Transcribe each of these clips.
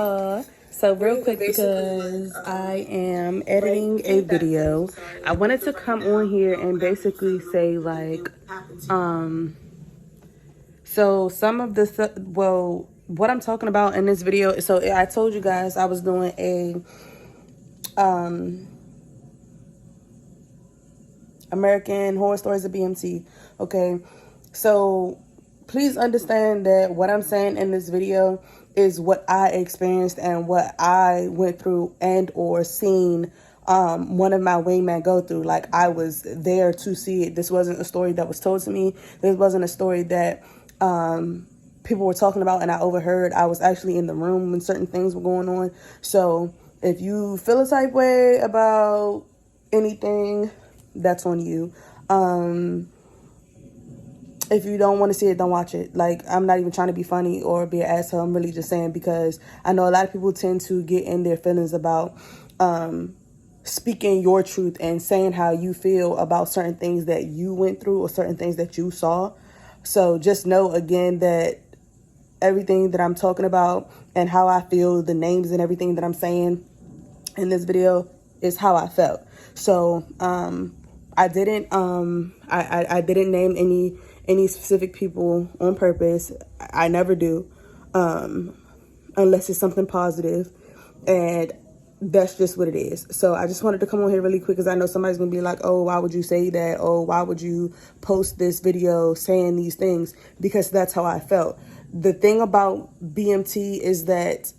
y'all. So real quick, because I am editing a video, I wanted to come on here and basically say like, so some of the, well, what I'm talking about in this video, so I told you guys I was doing a, American Horror Stories of BMT, okay? So please understand that what I'm saying in this video is what I experienced and what I went through and or seen one of my wingmen go through. Like, I was there to see it. This wasn't a story that was told to me. This wasn't a story that people were talking about and I overheard. I was actually in the room when certain things were going on. So if you feel a type way about anything, that's on you. If you don't want to see it, don't watch it. Like, I'm not even trying to be funny or be an asshole. I'm really just saying, because I know a lot of people tend to get in their feelings about speaking your truth and saying how you feel about certain things that you went through or certain things that you saw. So just know, again, that everything that I'm talking about and how I feel, the names and everything that I'm saying in this video is how I felt. So I didn't I didn't name any specific people on purpose. I never do, unless it's something positive, and that's just what it is. So I just wanted to come on here really quick, because I know somebody's gonna be like, oh, why would you say that? Oh, why would you post this video saying these things? Because that's how I felt. The thing about BMT is that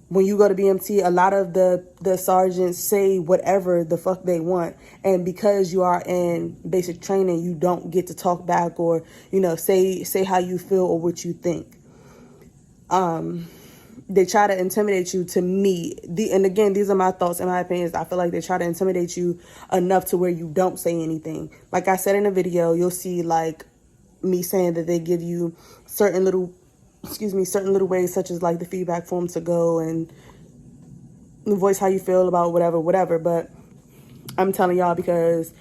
when you go to BMT, a lot of the sergeants say whatever the fuck they want. And because you are in basic training, you don't get to talk back or, say how you feel or what you think. They try to intimidate you, to me. And again, these are my thoughts and my opinions. I feel like they try to intimidate you enough to where you don't say anything. Like I said in the video, you'll see like me saying that they give you certain little ways, such as like the feedback form to go and voice how you feel about whatever. But I'm telling y'all because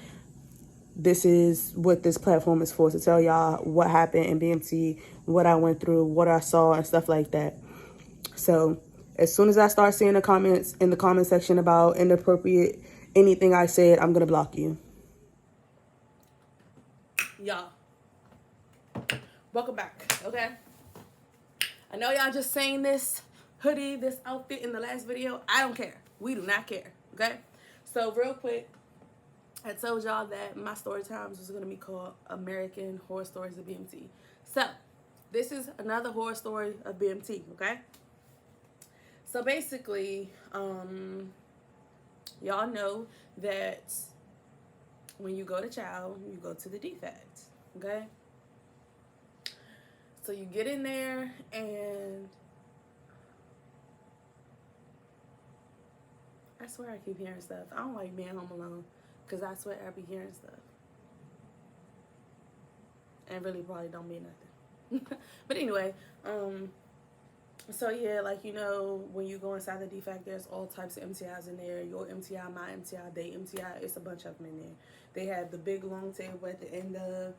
this is what this platform is for, to tell y'all what happened in BMT, what I went through, what I saw and stuff like that. So as soon as I start seeing the comments in the comment section about inappropriate anything I said, I'm gonna block you. Y'all, welcome back. Okay, I know y'all just saying this hoodie, this outfit in the last video. I don't care. We do not care. Okay, so real quick, I told y'all that my story times was going to be called American Horror Stories of BMT. So this is another horror story of BMT. Okay, so basically, y'all know that when you go to chow, you go to the defect. Okay, so you get in there and I swear I keep hearing stuff. I don't like being home alone, because I swear I be hearing stuff. And really probably don't mean nothing. But anyway, so yeah, like, when you go inside the defect, there's all types of MTIs in there. Your MTI, my MTI, they MTI, it's a bunch of them in there. They have the big long table at the end of,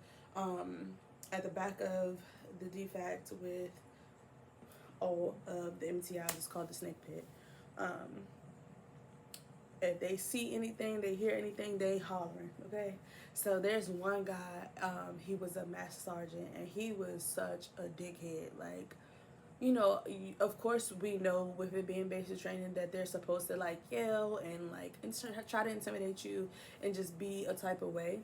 at the back of the defect with all of the MTIs. It's called the snake pit. If they see anything, they hear anything, they hollering, okay? So there's one guy, he was a master sergeant, and he was such a dickhead. Like, of course we know with it being basic training that they're supposed to, like, yell and, like, try to intimidate you and just be a type of way.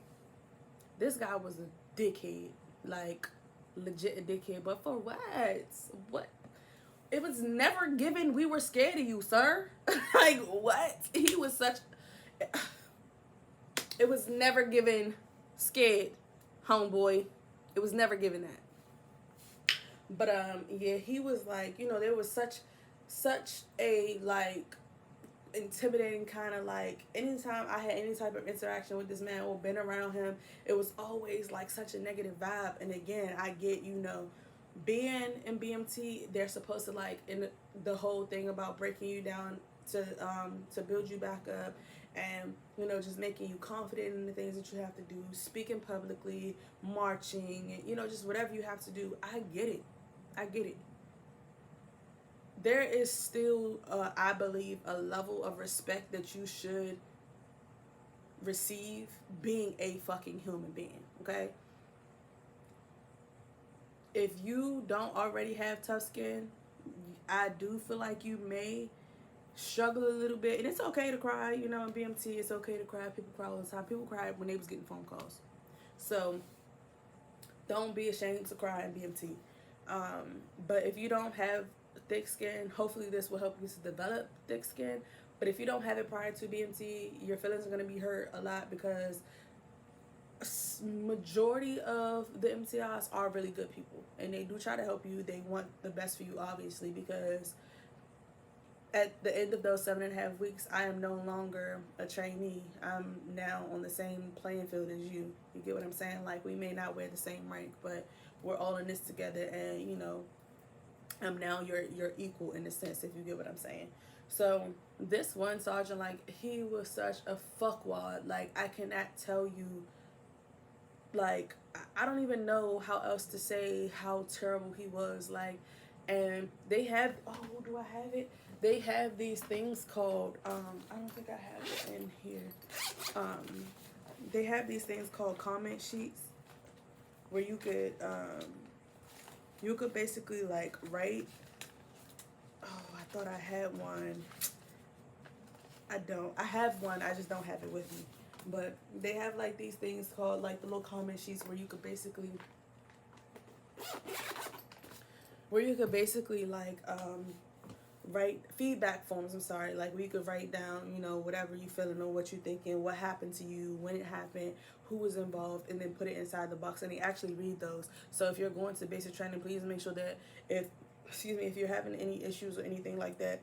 This guy was a dickhead, like, legit a dickhead. But for what? What? It was never given we were scared of you, sir. Like, what? He was such... It was never given scared, homeboy. It was never given that. But, yeah, he was like, there was such a, like, intimidating kind of, like, anytime I had any type of interaction with this man or been around him, it was always, like, such a negative vibe. And again, I get, being in BMT, they're supposed to, like, in the whole thing about breaking you down to build you back up and, just making you confident in the things that you have to do, speaking publicly, marching, just whatever you have to do. I get it. there is still, I believe, a level of respect that you should receive being a fucking human being, okay? If you don't already have tough skin, I do feel like you may struggle a little bit. And it's okay to cry, you know, in BMT, it's okay to cry. People cry all the time. People cry when they was getting phone calls. So don't be ashamed to cry in BMT. But if you don't have thick skin, hopefully this will help you to develop thick skin. But if you don't have it prior to BMT, your feelings are going to be hurt a lot, because majority of the MTIs are really good people, and they do try to help you. They want the best for you, obviously, because at the end of those 7.5 weeks, I am no longer a trainee. I'm now on the same playing field as you. You get what I'm saying? Like, we may not wear the same rank, but we're all in this together, and you know, I'm now your equal in a sense, if you get what I'm saying. So this one sergeant, like, he was such a fuckwad. Like, I cannot tell you, like, I don't even know how else to say how terrible he was. Like, and they have, oh, do I have it? They have these things called, I don't think I have it in here. They have these things called comment sheets, where you could basically like write, oh, I thought I had one. I don't. I have one, I just don't have it with me. But they have like these things called like the little comment sheets, where you could basically like write feedback forms, I'm sorry, like where you could write down, you know, whatever you feeling or what you thinking, what happened to you, when it happened, who was involved, and then put it inside the box, and they actually read those. So if you're going to basic training, please make sure that if you're having any issues or anything like that,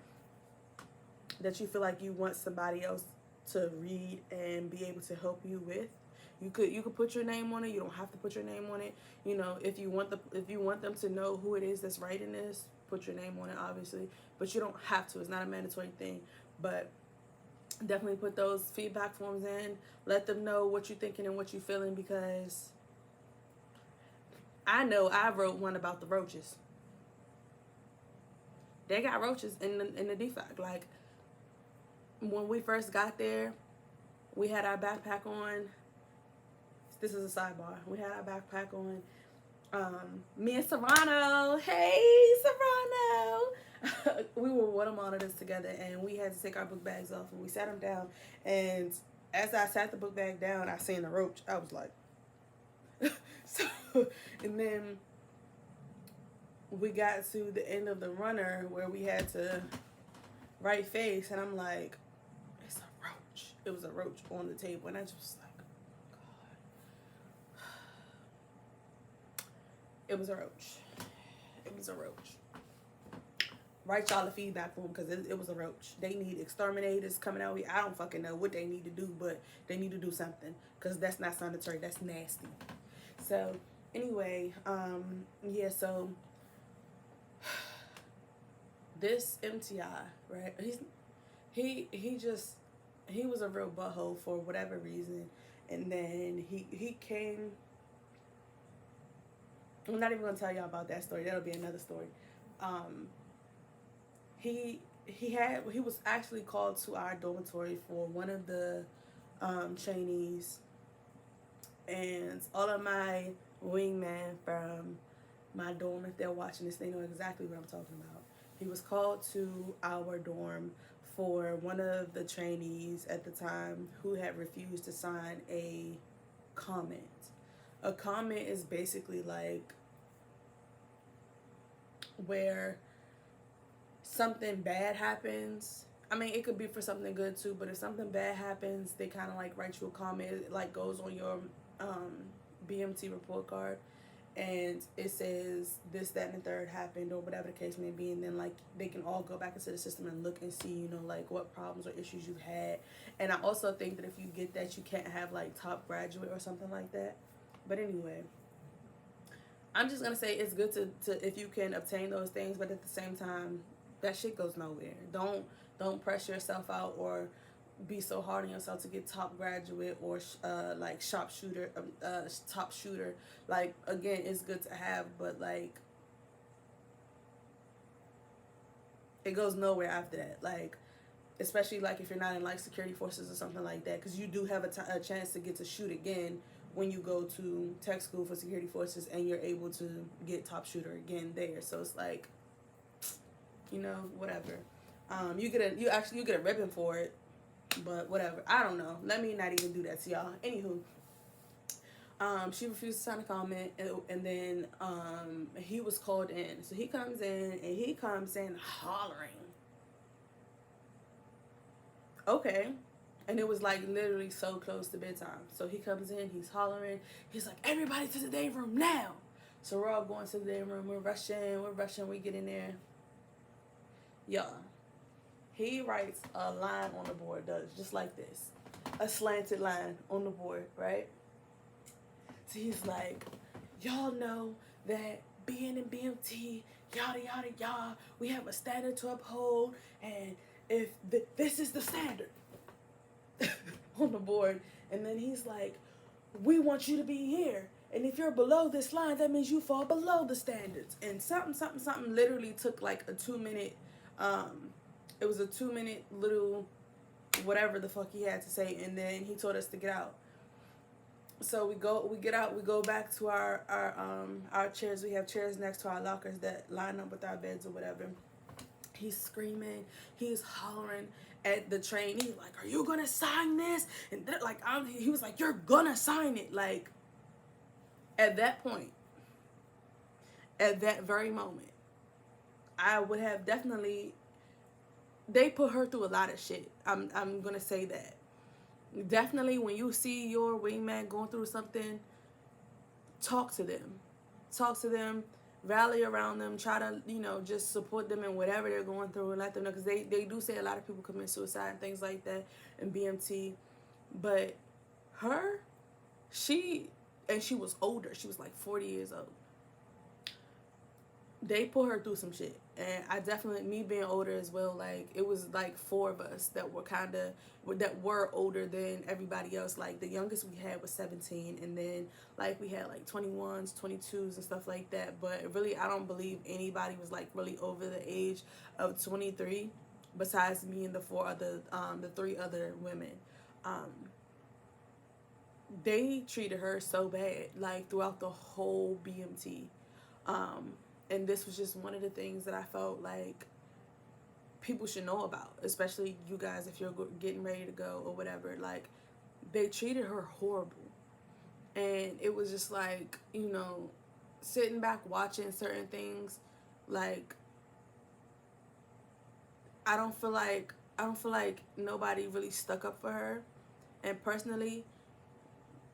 that you feel like you want somebody else to read and be able to help you with, you could put your name on it. You don't have to put your name on it. You know, if you want them to know who it is that's writing this, put your name on it, obviously. But you don't have to. It's not a mandatory thing. But definitely put those feedback forms in. Let them know what you're thinking and what you're feeling, because I know I wrote one about the roaches. They got roaches in the DFAC. Like, when we first got there, we had our backpack on. This is a sidebar. We had our backpack on. Me and Serrano, hey Serrano, we were water monitors together, and we had to take our book bags off, and we sat them down. And as I sat the book bag down, I seen the roach. I was like, so, and then we got to the end of the runner where we had to write face, and I'm like, it's a roach. It was a roach on the table, and I just was like, it was a roach. It was a roach. Write y'all a feedback form, because it was a roach. They need exterminators coming out here. I don't fucking know what they need to do, but they need to do something, because that's not sanitary. That's nasty. So anyway, yeah. So this MTI, right? He was a real butthole for whatever reason, and then he came. I'm not even gonna tell y'all about that story. That'll be another story. He was actually called to our dormitory for one of the trainees, and all of my wingman from my dorm, if they're watching this, they know exactly what I'm talking about. He was called to our dorm for one of the trainees at the time who had refused to sign a comment. A comment is basically like where something bad happens. I mean, it could be for something good too, but if something bad happens, they kind of like write you a comment. It like goes on your BMT report card, and it says this, that, and the third happened, or whatever the case may be. And then like they can all go back into the system and look and see, you know, like what problems or issues you've had. And I also think that if you get that, you can't have like top graduate or something like that. But anyway, I'm just gonna say it's good to if you can obtain those things, but at the same time, that shit goes nowhere. Don't press yourself out or be so hard on yourself to get top graduate or like top shooter. Like, again, it's good to have, but like, It goes nowhere after that. Like, especially like if you're not in like security forces or something like that, because you do have a chance to get to shoot again when you go to tech school for security forces, and you're able to get top shooter again there. So it's like, you know, whatever. You get a ribbon for it, but whatever. I don't know. Let me not even do that to y'all. Anywho, she refused to sign a comment, and then he was called in. So he comes in, and he comes in hollering. Okay. And it was like literally so close to bedtime. So he comes in, he's hollering. He's like, everybody to the day room now. So we're all going to the day room. We're rushing. We get in there. Y'all, he writes a line on the board, does just like this. A slanted line on the board, right? So he's like, y'all know that being in BMT, yada, yada, yada, we have a standard to uphold, and if this is the standard on the board. And then he's like, we want you to be here. And if you're below this line, that means you fall below the standards. And something literally took like a 2-minute, it was a 2-minute little whatever the fuck he had to say. And then he told us to get out. So we get out, we go back to our chairs. We have chairs next to our lockers that line up with our beds or whatever. He's screaming, he's hollering at the train. He's like, are you gonna sign this? And like, he was like, you're gonna sign it. Like, at that point, at that very moment, I would have definitely, they put her through a lot of shit. I'm gonna say that. Definitely, when you see your wingman going through something, talk to them. Rally around them, try to, you know, just support them in whatever they're going through, and let them know, because they do say a lot of people commit suicide and things like that in BMT. But she was older. She was like 40 years old. They put her through some shit. And I definitely, me being older as well, like, it was like 4 of us that were older than everybody else. Like, the youngest we had was 17, and then like we had like 21s, 22s and stuff like that. But really, I don't believe anybody was like really over the age of 23 besides me and the 3 other women. They treated her so bad, like, throughout the whole BMT. And this was just one of the things that I felt like people should know about, especially you guys if you're getting ready to go or whatever. Like, they treated her horrible. And it was just like, you know, sitting back watching certain things, like, I don't feel like nobody really stuck up for her. And personally,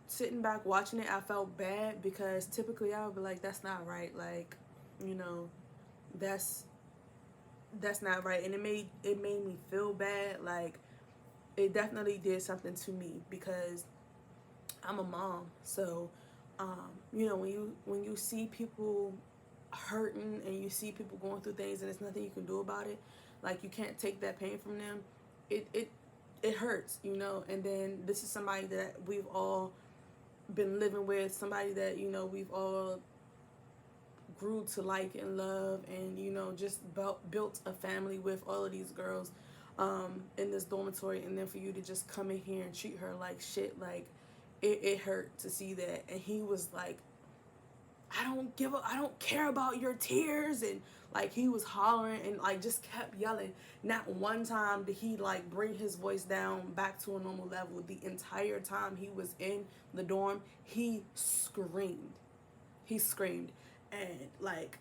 sitting back watching it, I felt bad, because typically I would be like, that's not right. Like, you know, that's not right. And it made me feel bad. Like, it definitely did something to me, because I'm a mom. So you know, when you see people hurting, and you see people going through things, and there's nothing you can do about it, like, you can't take that pain from them, it hurts, you know. And then this is somebody that we've all been living with, somebody that, you know, we've all grew to like and love, and, you know, just built a family with all of these girls in this dormitory. And then for you to just come in here and treat her like shit, like, it hurt to see that. And he was like, I don't care about your tears. And like, he was hollering and like just kept yelling. Not one time did he like bring his voice down back to a normal level. The entire time he was in the dorm, he screamed. And like,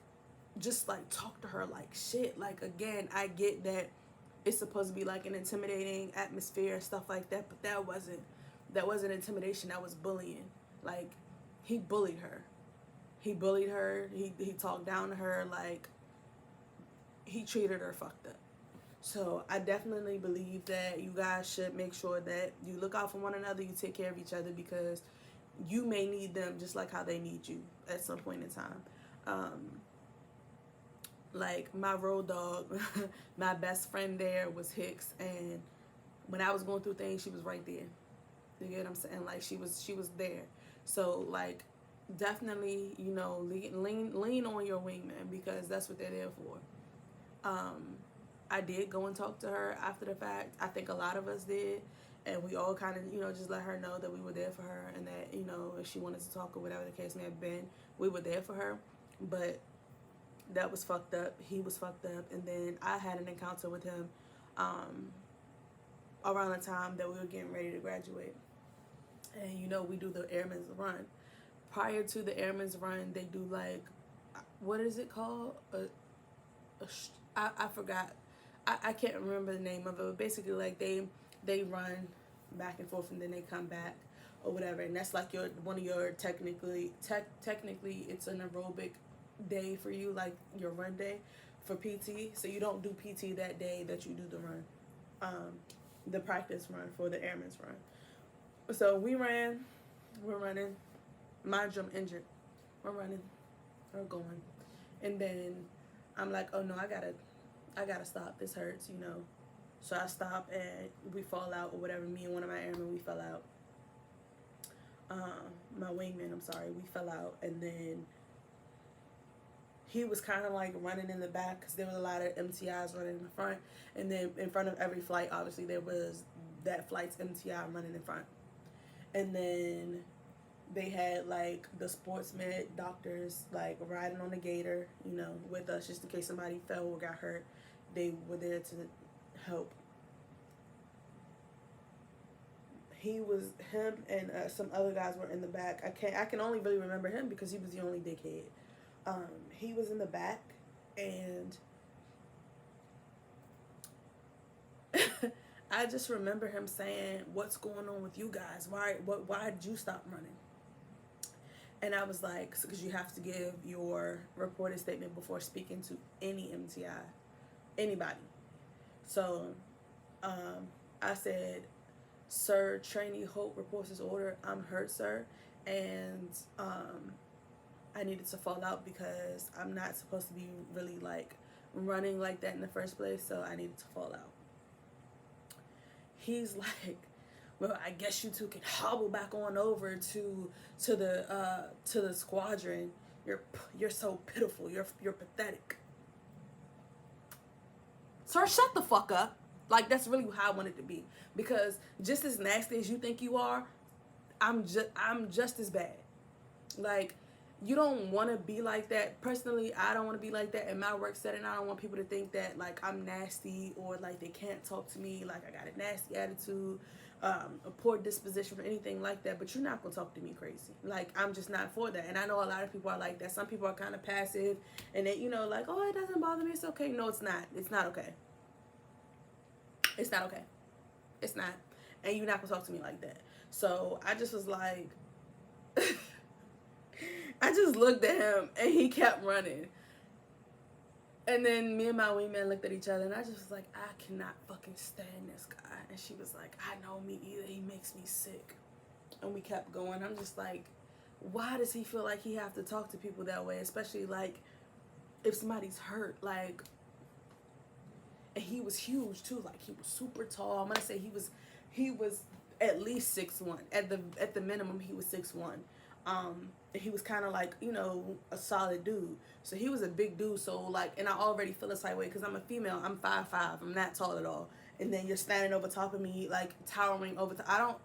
just like talk to her like shit. Like, again, I get that it's supposed to be like an intimidating atmosphere and stuff like that, but that wasn't intimidation. That was bullying. Like, he bullied her. He talked down to her. Like, he treated her fucked up. So I definitely believe that you guys should make sure that you look out for one another, you take care of each other, because you may need them just like how they need you at some point in time. Like, my road dog, my best friend there was Hicks, and when I was going through things, she was right there. You get what I'm saying? Like, she was there. So like, definitely, you know, lean on your wingman, because that's what they're there for. I did go and talk to her after the fact. I think a lot of us did. And we all kind of, just let her know that we were there for her, and that, if she wanted to talk or whatever the case may have been, we were there for her. But that was fucked up. He was fucked up. And then I had an encounter with him around the time that we were getting ready to graduate. And we do the airman's run. Prior to the airman's run, they do like, what is it called? I forgot. I can't remember the name of it. But basically, like they run back and forth and then they come back or whatever. And that's like one of your technically it's an aerobic day for you, like your run day for PT. So you don't do PT that day that you do the run, the practice run for the airman's run. So we're running. Mind you, I'm injured. We're running. We're going. And then I'm like, oh no, I gotta stop. This hurts, So I stop and we fall out or whatever. Me and one of my airmen, we fell out. My wingman, I'm sorry, we fell out. And then he was kind of like running in the back because there was a lot of MTIs running in the front. And then in front of every flight, obviously, there was that flight's MTI running in front. And then they had like the sports med doctors like riding on the gator, with us just in case somebody fell or got hurt. They were there to help. Him and some other guys were in the back. I can only really remember him because he was the only dickhead. He was in the back, and I just remember him saying, "What's going on with you guys? Why did you stop running?" And I was like, because you have to give your reported statement before speaking to any MTI, anybody. So I said, "Sir, trainee Hope reports his order. I'm hurt, sir. And I needed to fall out because I'm not supposed to be really like running like that in the first place. So I needed to fall out." He's like, "Well, I guess you two can hobble back on over to the squadron. You're so pitiful. You're pathetic." Sir, shut the fuck up. Like, that's really how I want it to be. Because just as nasty as you think you are, I'm just as bad. Like, you don't want to be like that. Personally, I don't want to be like that in my work setting. I don't want people to think that like I'm nasty or like they can't talk to me, like I got a nasty attitude, a poor disposition or anything like that. But you're not gonna talk to me crazy. Like, I'm just not for that. And I know a lot of people are like that. Some people are kind of passive and they, like, "Oh, it doesn't bother me. It's okay." No, it's not. It's not okay. It's not okay. It's not. And you're not gonna talk to me like that. So I just was like, I just looked at him and he kept running. And then me and my wingman looked at each other and I just was like, I cannot fucking stand this guy. And she was like, "I know, me either. He makes me sick." And we kept going. I'm just like, why does he feel like he have to talk to people that way? Especially like if somebody's hurt, like, and he was huge too. Like, he was super tall. I'm gonna say he was at least 6'1". At the minimum, he was 6'1". He was kind of like, a solid dude. So he was a big dude. So like, and I already feel this type way because I'm a female. I'm 5'5". I'm not tall at all. And then you're standing over top of me, like towering over. I don't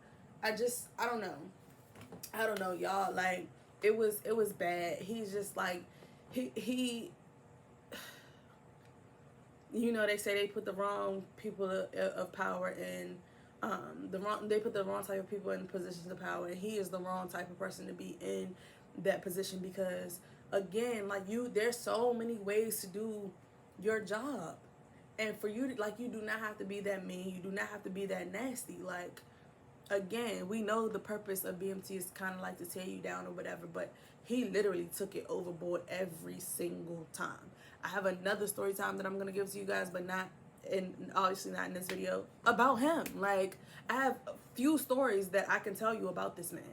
know. I don't know, y'all. Like, it was bad. He's just like, he. They say they put the wrong people of power in. They put the wrong type of people in positions of power, and he is the wrong type of person to be in that position because, again, like, there's so many ways to do your job, and for you to, like, you do not have to be that mean, you do not have to be that nasty. Like, again, we know the purpose of BMT is kind of like to tear you down or whatever, but he literally took it overboard every single time. I have another story time that I'm going to give to you guys, but obviously not in this video, about him. Like, I have a few stories that I can tell you about this man.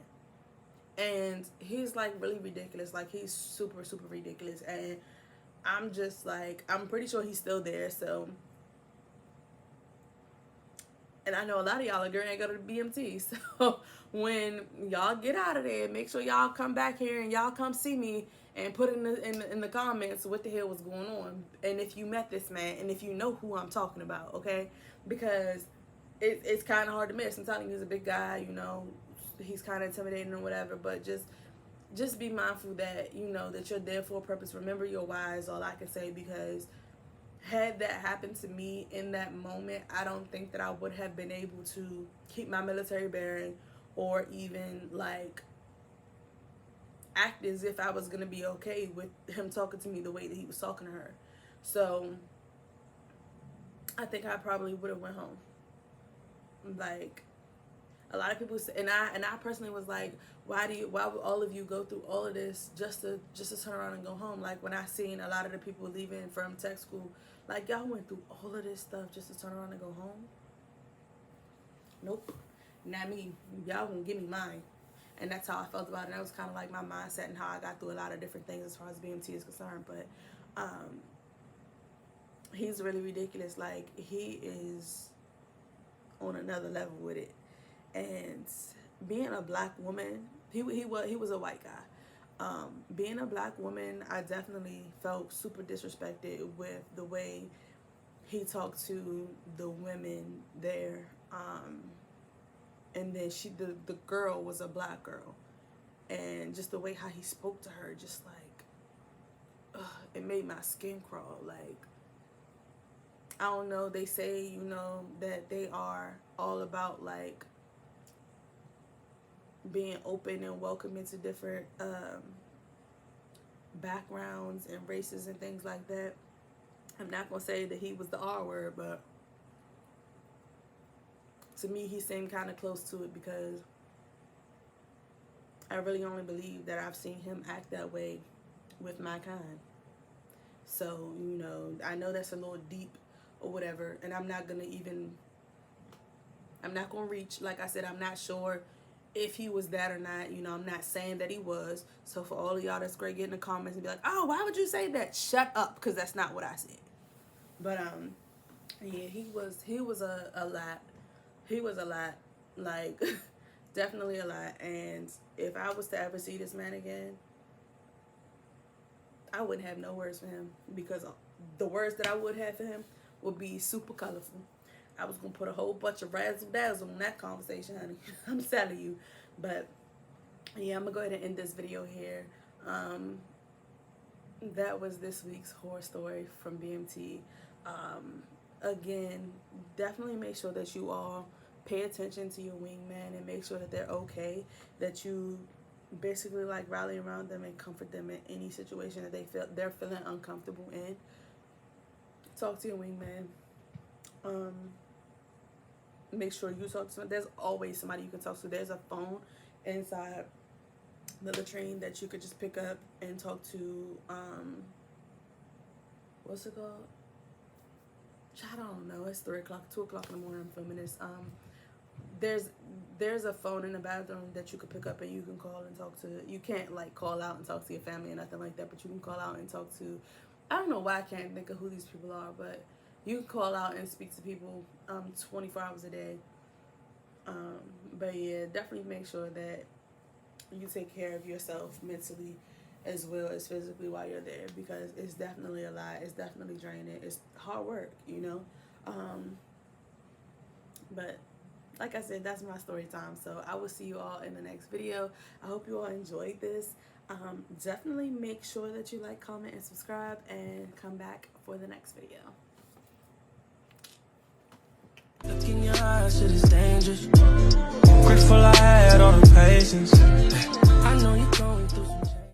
And he's like really ridiculous. Like, he's super, super ridiculous. And I'm just like, I'm pretty sure he's still there. So And I know a lot of y'all are going to go to the BMT. So when y'all get out of there, make sure y'all come back here and y'all come see me and put in the comments what the hell was going on. And if you met this man and if you know who I'm talking about, okay? Because it's kind of hard to miss. I'm telling you, he's a big guy, you know. He's kind of intimidating or whatever, but just be mindful that, you know, that you're there for a purpose. Remember your why is all I can say, because had that happened to me in that moment, I don't think that I would have been able to keep my military bearing or even like act as if I was gonna be okay with him talking to me the way that he was talking to her. So I think I probably would have went home. Like, a lot of people say, and I personally was like, why would all of you go through all of this just to turn around and go home? Like, when I seen a lot of the people leaving from tech school, like, y'all went through all of this stuff just to turn around and go home? Nope, not me. Y'all gonna give me mine. And that's how I felt about it. That was kind of like my mindset and how I got through a lot of different things as far as BMT is concerned. But he's really ridiculous. Like, he is on another level with it. And being a black woman, he was a white guy. Being a black woman, I definitely felt super disrespected with the way he talked to the women there. And then the girl was a black girl, and just the way how he spoke to her, just like, it made my skin crawl. Like, I don't know. They say, you know, that they are all about like being open and welcoming to different backgrounds and races and things like that. I'm not gonna say that he was the R word, but to me he seemed kind of close to it, because I really only believe that I've seen him act that way with my kind. So, you know, I know that's a little deep or whatever, and I'm not gonna reach, like I said, I'm not sure if he was that or not. You know, I'm not saying that he was. So for all of y'all that's great, get in the comments and be like, oh, why would you say that? Shut up, because that's not what I said. But yeah, he was a lot. He was a lot, like, definitely a lot. And if I was to ever see this man again, I wouldn't have no words for him, because the words that I would have for him would be super colorful. I was going to put a whole bunch of razzle dazzle on that conversation, honey. I'm telling you. But yeah, I'm going to go ahead and end this video here. That was this week's horror story from BMT. Again, definitely make sure that you all pay attention to your wingman and make sure that they're okay, that you basically like rally around them and comfort them in any situation that they're feeling uncomfortable in. Talk to your wingman. Make sure you talk to someone. There's always somebody you can talk to. There's a phone inside the latrine that you could just pick up and talk to. What's it called? I don't know. It's 3 o'clock, 2 o'clock in the morning. I'm filming this. There's a phone in the bathroom that you could pick up and you can call and talk to. You can't like call out and talk to your family or nothing like that, but you can call out and talk to. I don't know why I can't think of who these people are, but you can call out and speak to people 24 hours a day. But yeah, definitely make sure that you take care of yourself mentally as well as physically while you're there, because it's definitely a lot. It's definitely draining. It's hard work, you know. But like I said, that's my story time. So I will see you all in the next video. I hope you all enjoyed this. Definitely make sure that you like, comment, and subscribe, and come back for the next video. Look in your eyes, shit is dangerous. Grateful I had all the patience.